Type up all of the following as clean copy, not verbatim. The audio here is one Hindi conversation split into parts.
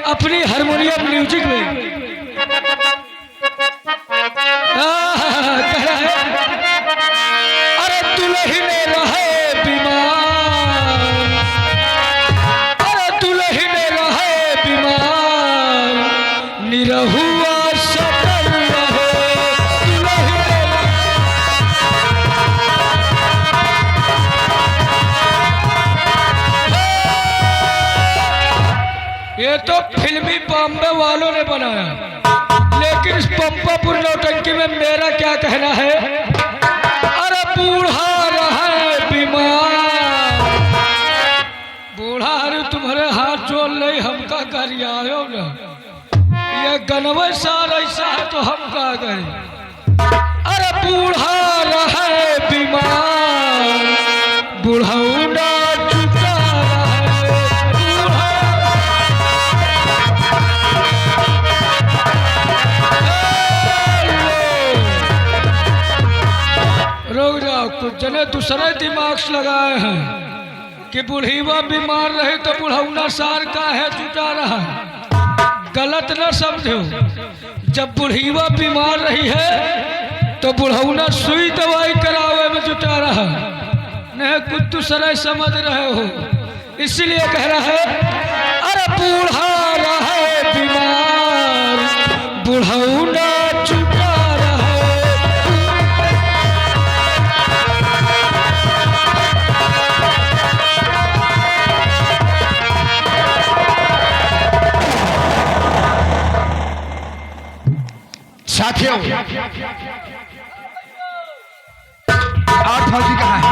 अपनी हारमोनियम म्यूजिक में कह रहा है, अरे दुल्हन रहे बीमार, अरे दुल्हन रहे बीमार, निरहुआ सकल रहे दुल्हन। ये तो फिल्मी बॉम्बे वालों ने बनाया, लेकिन इस पंपापुर नौटंकी में मेरा क्या कहना है। अरे बूढ़ा रहे बीमार, बूढ़ा अरे तुम्हारे हाथ जोड़ ले हमका कर आयो न, ये गनवे साल ऐसा है तो हम का करें। अरे बूढ़ा रहे बीमार, बूढ़ा चुका रहे बूढ़ा। रुक जाओ, कुछ जने दूसरे दिमाग लगाए हैं कि बूढ़ीवा बीमार रहे तो बुढ़ौना सार का है जुटा रहा। गलत न समझो, जब बूढ़ीवा बीमार रही है तो बुढ़ौना सुई दवाई करावे में जुटा रहा। नहीं कुछ दूसरे समझ रहे हो, इसलिए कह रहा है अरे बूढ़ा रहे बीमार, बुढ़ौना जुटा रहे। साथियों, और फौजी कहाँ है?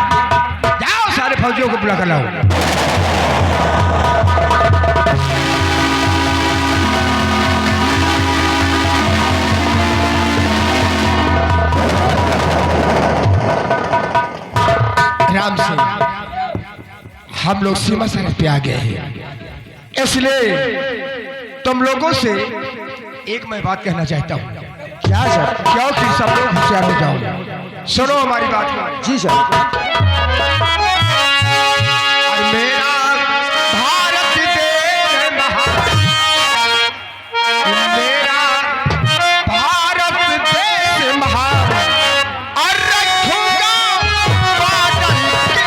जाओ सारे फौजियों को बुला कर लाओ। राम से हम लोग सीमा सरहद पे आ गए हैं, इसलिए तुम लोगों से एक मैं बात कहना चाहता हूँ। क्या सर? क्योंकि सब लोग होशियार हो जाओ, सुनो हमारी बात। जी सर। मेरा भारत देश महान, मेरा भारत देश महान, और रखूंगा बादल के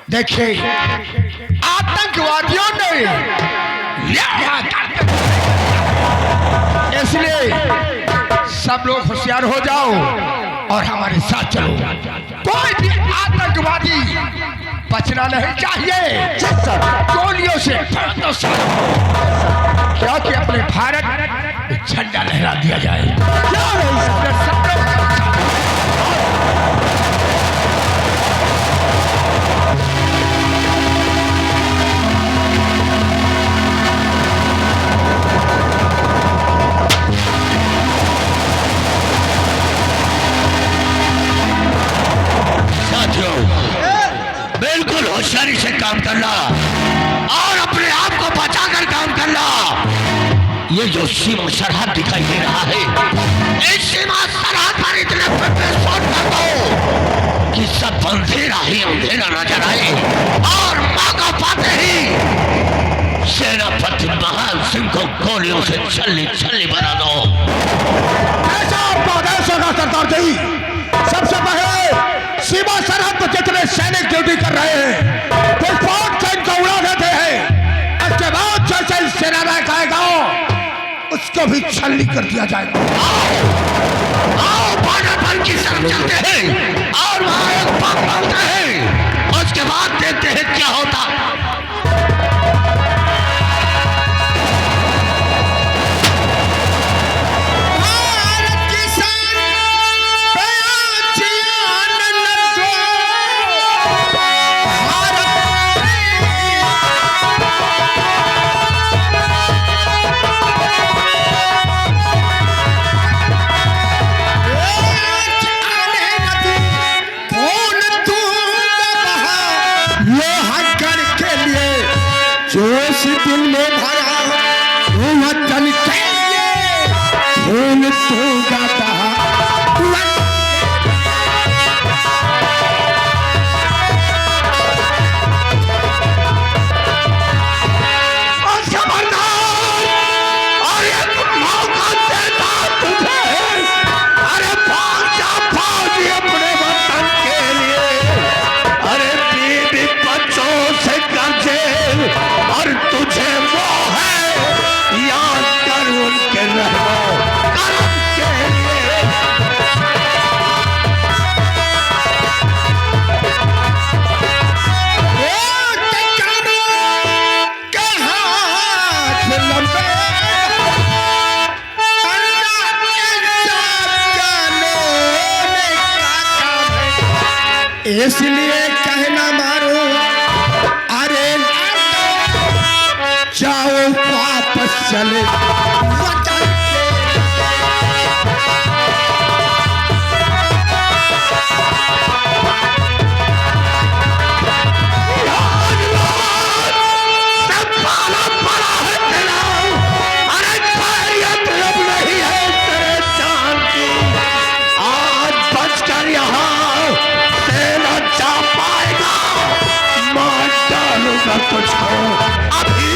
देखिए, आतंकवादियों ने, इसलिए सब लोग होशियार हो जाओ और हमारे साथ चलो। कोई भी आतंकवादी बचना नहीं चाहिए गोलियों से, क्योंकि अपने भारत में झंडा लहरा दिया जाए। क्या नहीं सब लोग बिल्कुल होशियारी से काम करना और अपने आप को बचाकर काम करना। ये जो सीमा सरहद दिखाई दे रहा है, इस सीमा सरहद पर इतने विस्फोट कर दो अंधेरा ही अंधेरा नजर आए और मौका पाते ही सेनापति महान सिंह को गोलियों से छल्ली छल्ली बना दो। ऐसा आपका आदेश होगा सरदार जी। सबसे पहले सीमा सरहद पर जितने सैनिक ड्यूटी कर रहे हैं पुष्पक से इनको उड़ा देते हैं। उसके बाद जैसे सेनानायक आएगा उसको भी छल्ली कर दिया जाएगा। आओ बॉर्डर पर की तरफ चलते हैं और वहां एक पंख डालते हैं। उसके बाद देखते हैं क्या होता। जोश दिल में भरा वतन के लिए खून तू गाता। इसलिए कहना मारो अरे जाओ वापस चले वतन तुझको अभी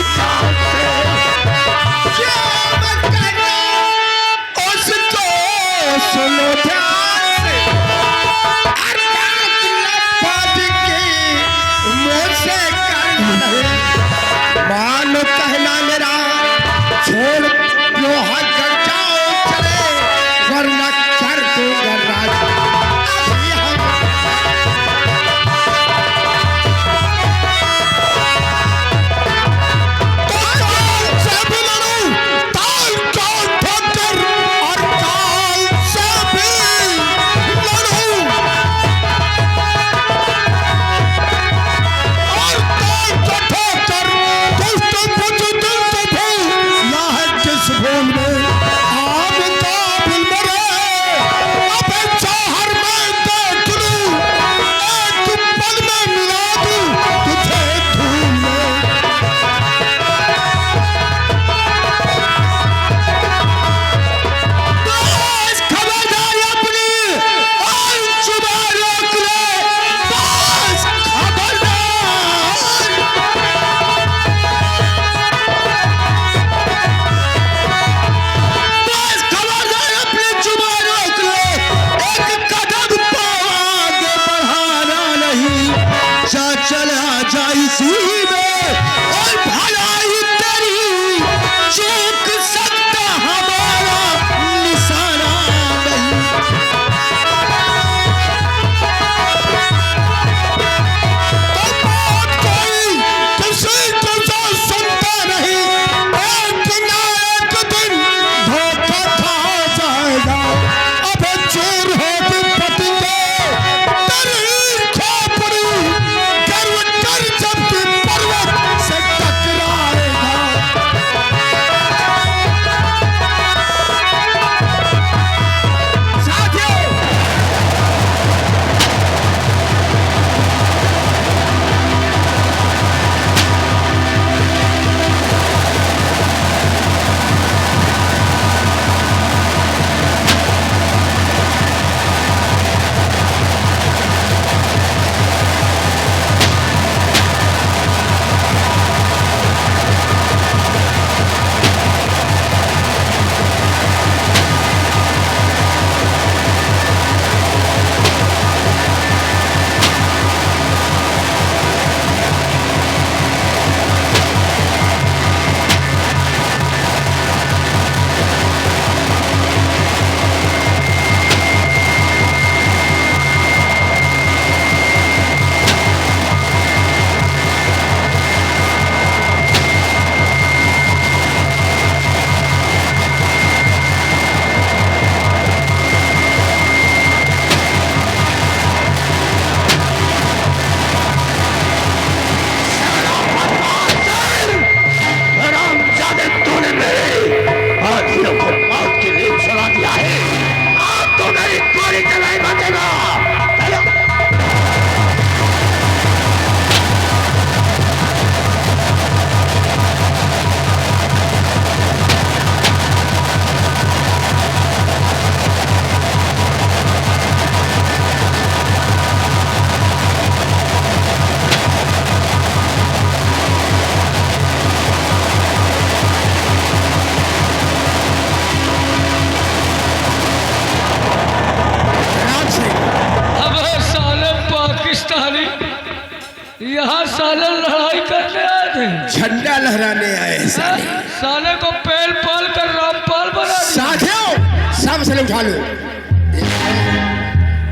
यहाँ साले लड़ाई करने आए थे। झंडा लहराने आए हैं साले। साले को पेल पाल कर रामपाल बना दिया। साथियों सब साले उठा लो,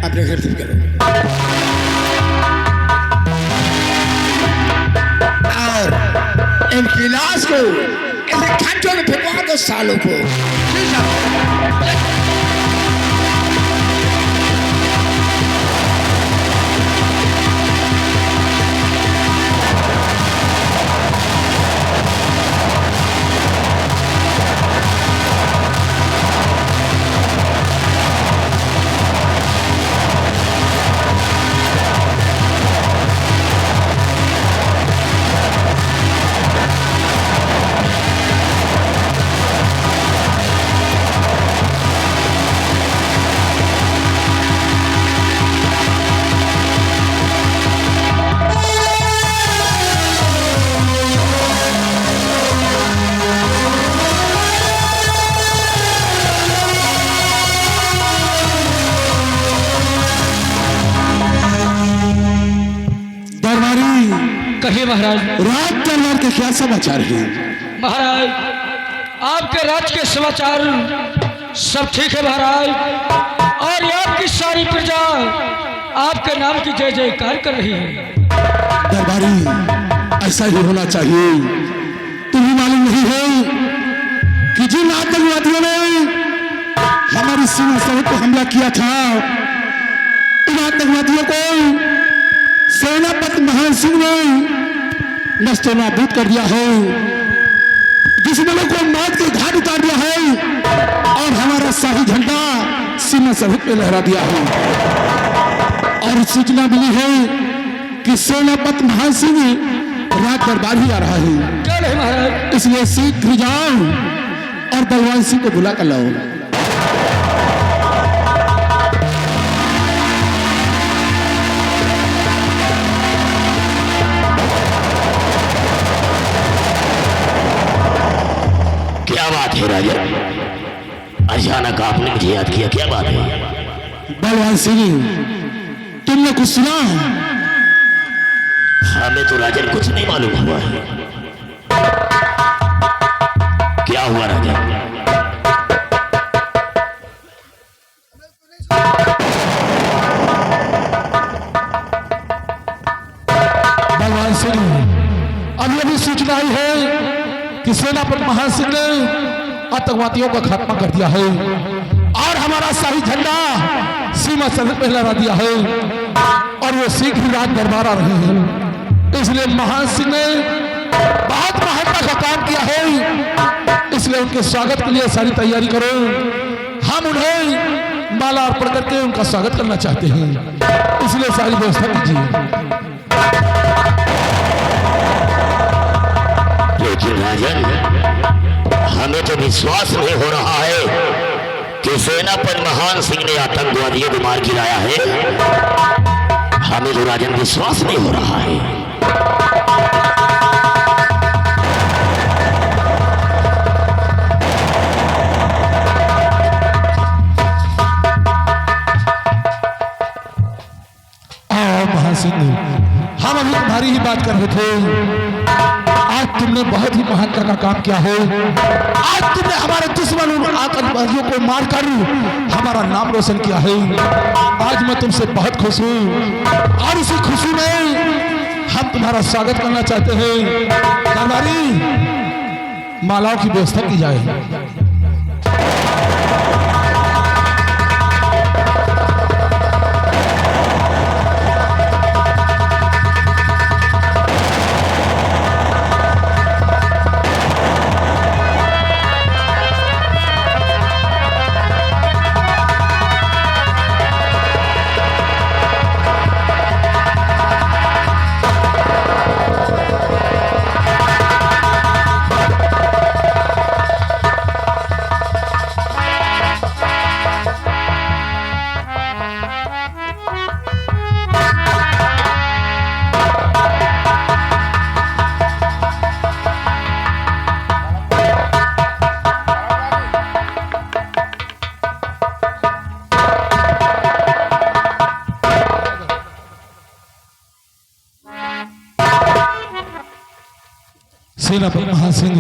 अपने घर से करो और इनकी लाश को ऐसे खंजों में फेंकवा दो सालों को। कहिए महाराज। राज दरबार के क्या समाचार है? महाराज आपके राज्य के समाचार सब ठीक है महाराज, और आपकी सारी प्रजा आपके नाम की जय जयकार कर रही है। दरबारी ऐसा ही होना चाहिए। तुम्हें मालूम नहीं है कि जिन आतंकवादियों ने हमारी सीमा सरहद पर हमला किया था, उन आतंकवादियों को सेनापति महान सिंह ने नष्ट नाबूद कर दिया है, दुश्मनों को मौत के घाट उतार दिया है और हमारा शाही झंडा सीमा सरहद पे लहरा दिया है। और सूचना मिली है कि सेनापति महान सिंह रात दरबार ही आ रहा है। क्या नहीं महाराज? इसलिए शीघ्र जाओ और बलवान सिंह को बुला कर लाओ। क्या बात है राजा? अचानक आपने मुझे याद किया, क्या बात है? बलवान सिंह तुमने कुछ सुना? हमें तो राजन कुछ नहीं मालूम हुआ है। क्या हुआ राजा? बलवान सिंह अभी अभी सूचना आई है कि सेनापति महान सिंह ने आतंकवादियों का खात्मा कर दिया है और हमारा शाही झंडा सीमा सरहद पर लहरा दिया है और वो शीघ्र ही राज दरबार आ रहे हैं। इसलिए महान सिंह ने बहुत महानता का काम किया है, इसलिए उनके स्वागत के लिए सारी तैयारी करो। हम उन्हें माला अर्पण करके उनका स्वागत करना चाहते हैं, इसलिए सारी व्यवस्था कीजिए। लेकिन राजन हमें तो विश्वास नहीं हो रहा है कि सेनापति महान सिंह ने आतंकवादियों को मार गिराया है। हमें तो राजन विश्वास नहीं हो रहा है। महान सिंह हम अभी तुम्हारी ही बात कर रहे थे। आज तुमने बहुत ही महानता का काम किया है। आज तुमने हमारे दुश्मन आतंकवादियों को मारकर हमारा नाम रोशन किया है। आज मैं तुमसे बहुत खुश हूँ और इसी खुशी में हम तुम्हारा स्वागत करना चाहते हैं। दरबारी मालाओं की व्यवस्था की जाए। सेनापति महान सिंह,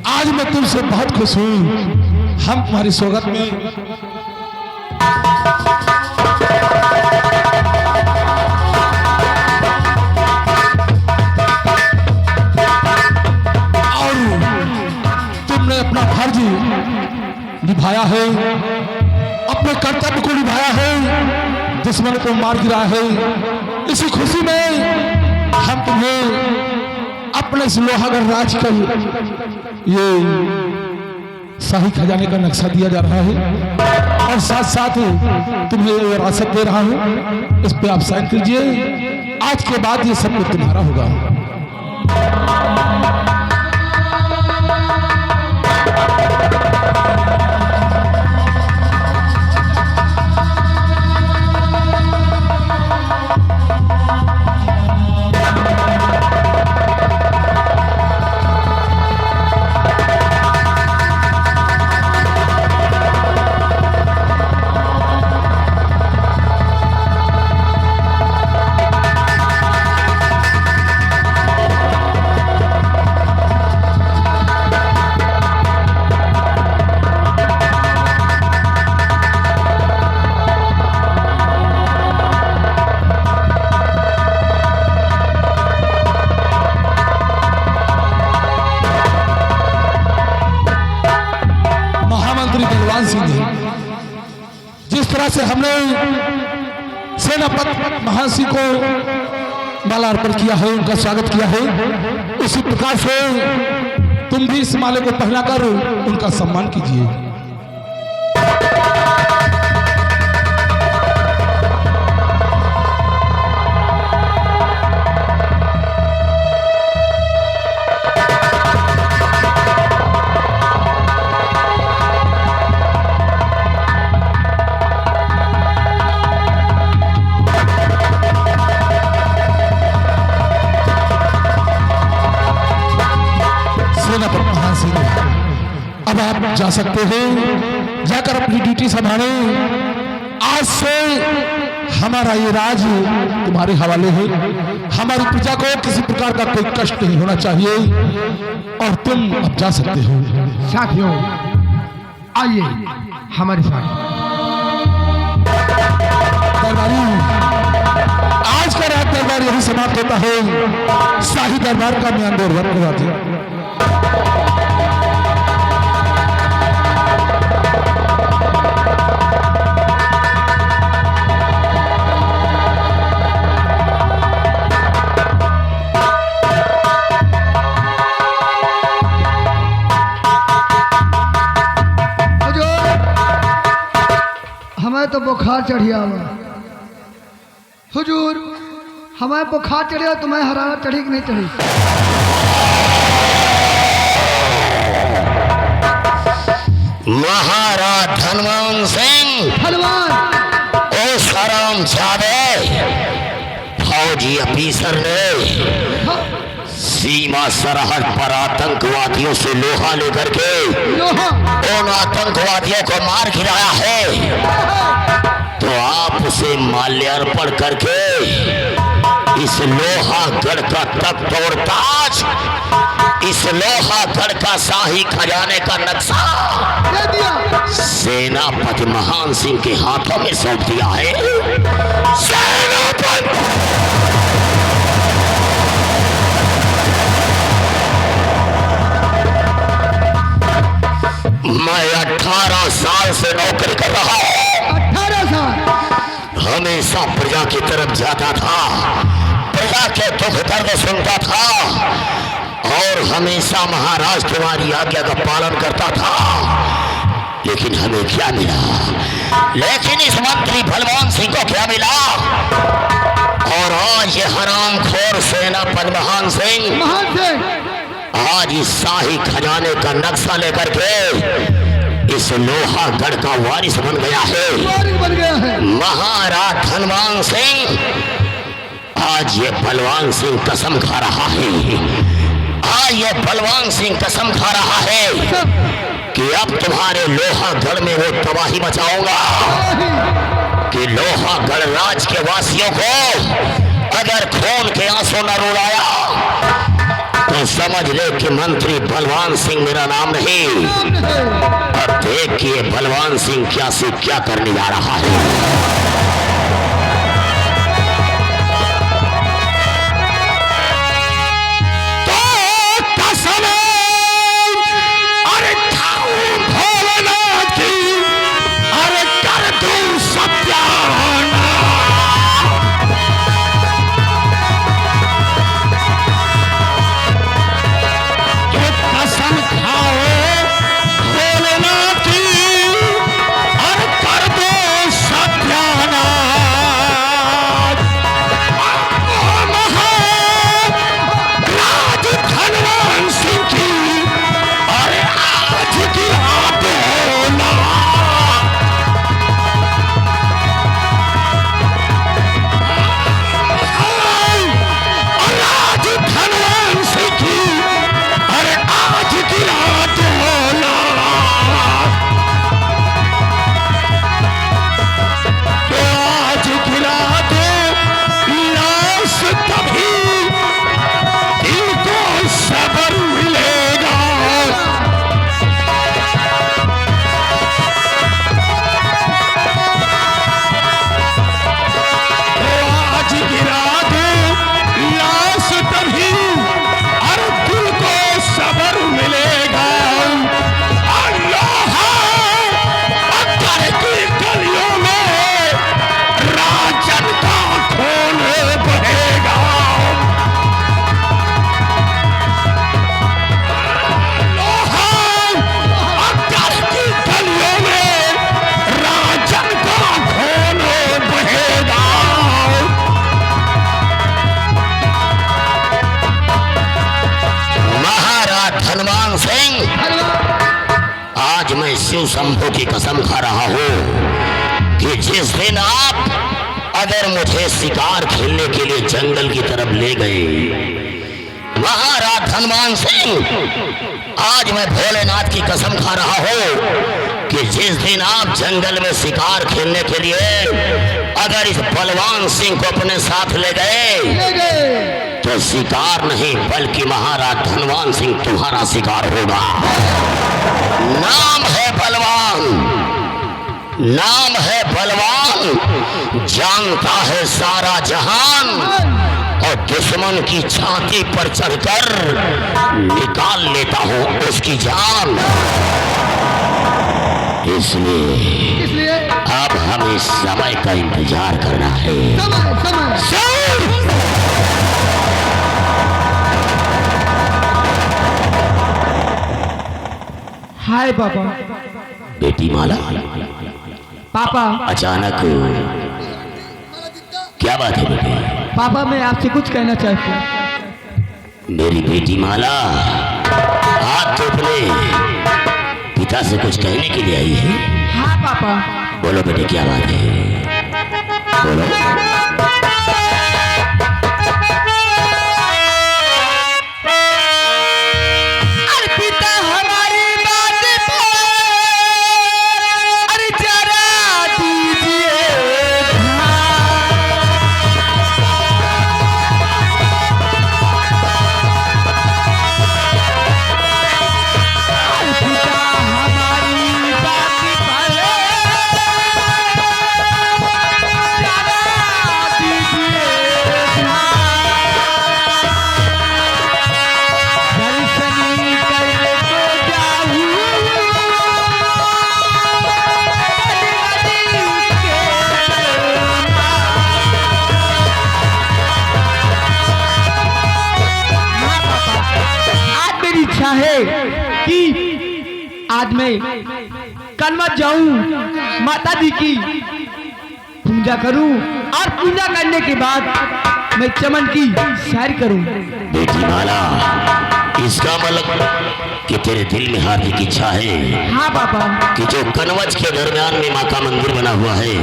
आज मैं तुमसे बहुत खुश हूँ। हम तुम्हारी स्वागत में और तुमने अपना फर्ज निभाया है, अपने कर्तव्य को निभाया है, दुश्मन को मार गिरा है। इसी खुशी में हम तुम्हें अपने इस लोहागढ़ राज का ये शाही खजाने का नक्शा दिया जा रहा है और साथ साथ तुम्हें ये विरासत दे रहा हूं। इस पे आप साइन कीजिए। आज के बाद ये सब कुछ तुम्हारा होगा। बलवान सिंह, जिस तरह से हमने सेनापति महान सिंह को माला अर्पण किया है, उनका स्वागत किया है, उसी प्रकार से तुम भी इस माले को पहनाकर उनका सम्मान कीजिए। महान सिंह, अब आप जा सकते हैं, जाकर अपनी ड्यूटी संभाले। आज से हमारा ये राज तुम्हारे हवाले है। हमारी प्रजा को किसी प्रकार का कोई कष्ट नहीं होना चाहिए और तुम अब जा सकते हो। साथियों, आइए हमारे साथ। दरबारी, आज का रात दरबार यही समाप्त होता है। शाही दरबार का म्यान दौर करवाते हैं। हमें तो बुखार चढ़िया हुआ। हुजूर, हमें बुखार चढ़िया, तुम्हें हरारत चढ़ी कि नहीं चढ़ी? महाराज धनवान सिंह, हनुमान, ओ सराम जादे, फौजी अफीसर ने सीमा सरहद पर आतंकवादियों से लोहा लेकर के उन आतंकवादियों को मार गिराया है, तो आप उसे माल्यार्पण करके इस लोहागढ़ का तख्त और ताज, इस लोहागढ़ का शाही खजाने का नक्शा सेनापति महान सिंह के हाथों में सौंप दिया है। सेनापति मैं 18 साल से नौकरी कर रहा हूँ। 18 साल हमेशा प्रजा की तरफ जाता था, प्रजा के दुख दर्द सुनता था और हमेशा महाराज तुम्हारी आज्ञा का पालन करता था। लेकिन हमें क्या मिला? लेकिन इस मंत्री बलवान सिंह को क्या मिला? और आज ये हरामखोर सेनापति महान सिंह आज इस शाही खजाने का नक्शा लेकर के इस लोहागढ़ का वारिस बन गया है। महाराज धनवान सिंह, आज ये बलवान सिंह कसम खा रहा है, आज ये बलवान सिंह कसम खा रहा है कि अब तुम्हारे लोहागढ़ में वो तबाही मचाऊंगा कि लोहागढ़ राज के वासियों को अगर खून के आंसू न रुलाया तो समझ ले कि मंत्री बलवान सिंह मेरा नाम नहीं। और देख कि ये बलवान सिंह क्या से क्या करने जा रहा है। शिव शंभू की कसम खा रहा हूं कि जिस दिन आप अगर मुझे शिकार खेलने के लिए जंगल की तरफ ले गए, महाराज हनुमान सिंह, आज मैं भोलेनाथ की कसम खा रहा हूं कि जिस दिन आप जंगल में शिकार खेलने के लिए अगर इस बलवान सिंह को अपने साथ ले गए तो शिकार नहीं बल्कि महाराज हनुमान सिंह तुम्हारा शिकार होगा। नाम है बलवान, नाम है बलवान, जानता है सारा जहान और दुश्मन की छाती पर चढ़कर निकाल लेता हूं उसकी जान। इसलिए अब हमें समय का इंतजार करना है। हाय पापा। बेटी माला, पापा अचानक क्या बात है बेटी? पापा मैं आपसे कुछ कहना चाहती हूँ। मेरी बेटी माला आज तो अपने पिता से कुछ कहने के लिए आई है। हाँ पापा। बोलो बेटे क्या बात है, बोलो। कि आज मैं कन्वट जाऊं, माता जी की पूजा करूं और पूजा करने के बाद मैं चमन की सैर करूं। बेटी माला, इसका मतलब कि तेरे दिल में हार्दिक इच्छा है। हाँ पापा। कि जो कनवच के दरमियान में माँ का मंदिर बना हुआ है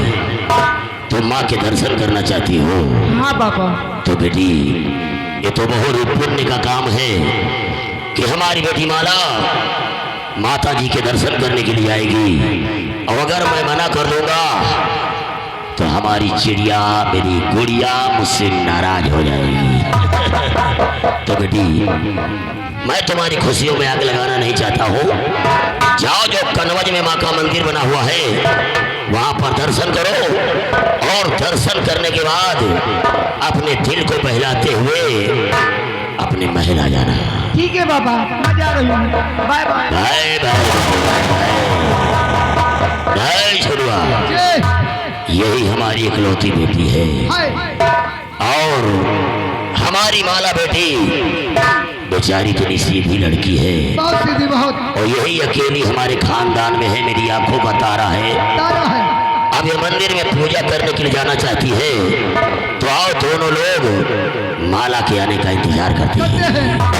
तो माँ के दर्शन करना चाहती हो। हाँ पापा। तो बेटी ये तो बहुत पुण्य का काम है कि हमारी बेटी माला माता जी के दर्शन करने के लिए आएगी। और अगर मैं मना कर दूंगा तो हमारी चिड़िया मेरी गुड़िया मुझसे नाराज हो जाएगी। तो बेटी मैं तुम्हारी खुशियों में आग लगाना नहीं चाहता हूँ। जाओ जो कनवज में माँ का मंदिर बना हुआ है वहां पर दर्शन करो और दर्शन करने के बाद अपने दिल को बहलाते हुए अपने महल आ जाना। ठीक है बाबा, मैं जा रही हूँ। Bye bye. Bye bye bye छोड़ुआ। यही हमारी इकलौती बेटी है और हमारी माला बेटी बेचारी इतनी सीधी लड़की है, बहुत सीधी, बहुत। और यही अकेली हमारे खानदान में है, मेरी आंखों का तारा है। तारा है। अब ये मंदिर में पूजा करने के लिए जाना चाहती है तो आओ दोनों लोग माला के आने का इंतजार करते हैं।